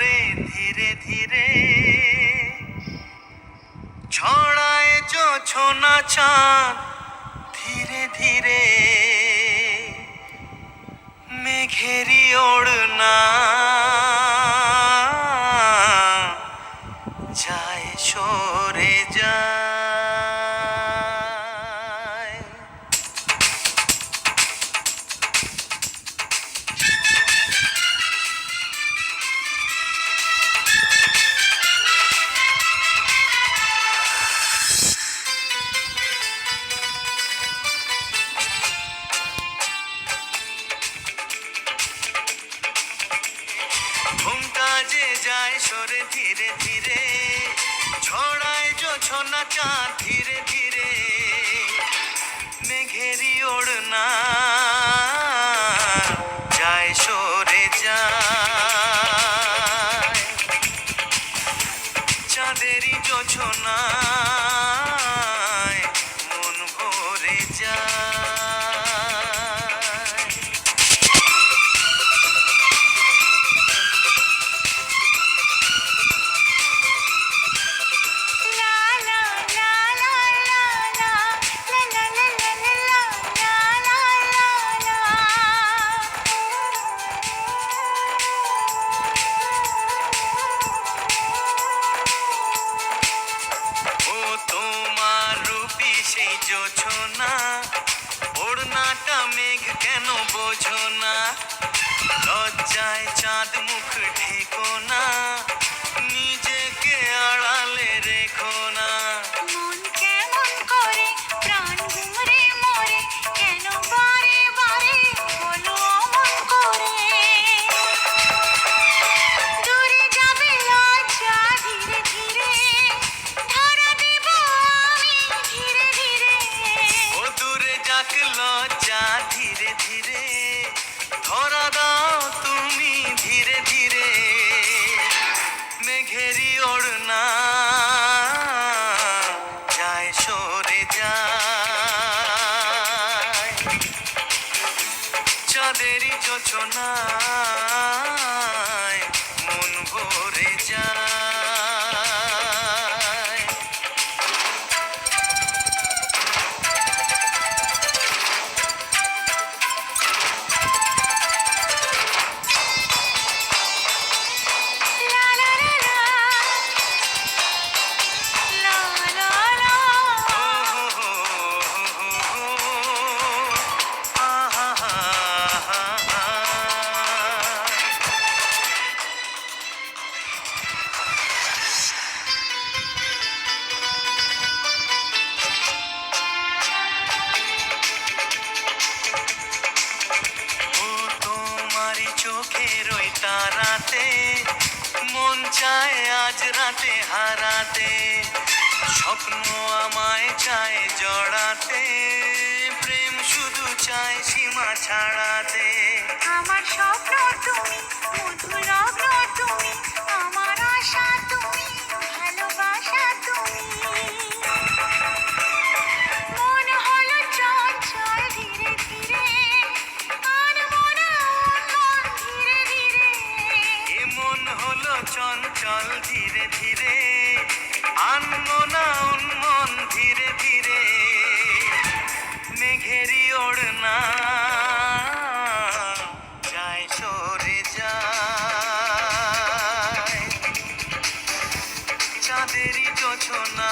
সরে ধীরে ধীরে ছড়ায় জোছনা চাঁদ ধীরে ধীরে মেঘেরি ওড়না যায় সরে যায়। ঘুমটা যে যায় সরে ধীরে ধীরে ছড়ায় জোছনা চাঁদ ধীরে ধীরে মেঘেরি ওড়না যায় সরে যায়। চাঁদেরই জোছনায় মন ভরে যায়। সেই জোছনা ওড়নাটা মেঘ কেন বোঝো না, লজ্জায় চাঁদ মুখ ঢেকো না, নিজেকে আড়ালে রেখো না। মন কেমন করে প্রাণ ঘুরে মরে কেন বারে বারে বলো অমন করে। দূরে যাবে লজ্জা ধীরে ধীরে ধরা দেব আমি ধীরে ধীরে। ও দূরে যাক লজ্জা ধীরে ধীরে ধরা দাও তুমি ধীরে ধীরে মেঘেরি ওড়না যায় সরে যায়। চাঁদেরই জোছনায় মন ভরে যায়। চোখের ওই তারাতে মন চায় আজ রাতে হারাতে, স্বপ্ন আমায় চায় জড়াতে, প্রেম শুধু চায় সীমা ছাড়াতে। আমার স্বপ্ন তুমি মধুর লগ্ন তুমি আমার আশা তুমি ভালোবাসা তুমি। মন হলো চঞ্চল ধীরে ধীরে আনমনা উন্মন ধীরে ধীরে। এ মন হলো চঞ্চল ধীরে ধীরে আনমনা উন্মন ধীরে ধীরে মেঘেরি ওড়না যায় সরে যায়। চাঁদেরই জোছনা